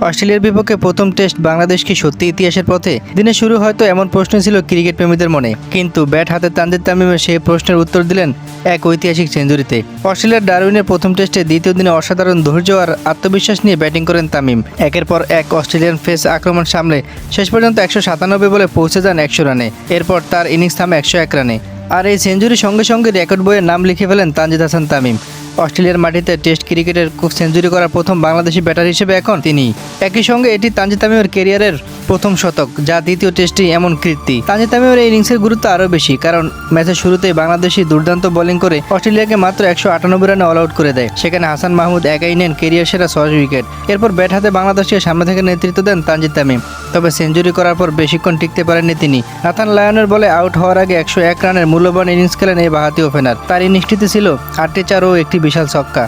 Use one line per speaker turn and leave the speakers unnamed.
অস্ট্রেলিয়ার বিপক্ষে প্রথম টেস্ট বাংলাদেশ কি সত্যি ইতিহাসের পথে? দিনে শুরু হয়তো এমন প্রশ্ন ছিল ক্রিকেট প্রেমীদের মনে, কিন্তু ব্যাট হাতে তানজিদ তামিমের সেই প্রশ্নের উত্তর দিলেন এক ঐতিহাসিক সেঞ্চুরিতে। অস্ট্রেলিয়ার ডারউইনের প্রথম টেস্টে দ্বিতীয় দিনে অসাধারণ ধৈর্য আর আত্মবিশ্বাস নিয়ে ব্যাটিং করেন তামিম। একের পর এক অস্ট্রেলিয়ান পেস আক্রমণ সামলে শেষ পর্যন্ত 197 বলে পৌঁছে যান 100 রানে। এরপর তার ইনিংস থামে 101 রানে। আর এই সেঞ্চুরির সঙ্গে সঙ্গে রেকর্ড বইয়ে নাম লিখে ফেলেন তানজিদ হাসান তামিম। অস্ট্রেলিয়ার মাটিতে টেস্ট ক্রিকেটের সেঞ্চুরি করা প্রথম বাংলাদেশি ব্যাটার হিসেবে এখন তিনি। একই সঙ্গে এটি তানজিদ তামিমের ক্যারিয়ারের প্রথম শতক, যা দ্বিতীয় টেস্টেই এমন কীর্তি। তানজিদ তামিমের এই ইনিংসের গুরুত্ব আরও বেশি, কারণ ম্যাচের শুরুতেই বাংলাদেশি দুর্দান্ত বোলিং করে অস্ট্রেলিয়াকে মাত্র 198 রানে অল আউট করে দেয়। সেখানে হাসান মাহমুদ একাই নেন ক্যারিয়ার সেরা 6 উইকেট। এরপর ব্যাট হাতে বাংলাদেশকে সামনে থেকে নেতৃত্ব দেন তানজিদ তামিম। তবে সেঞ্চুরি করার পর বেশিক্ষণ টিকতে পারেননি তিনি। নাথান লায়নের বলে আউট হওয়ার আগে 101 রানের মূল্যবান ইনিংস খেলেন এই বাঁহাতি ওপেনার। তার ইনিংসটিতে ছিল 8টি 4 ও একটি বিশাল ছক্কা।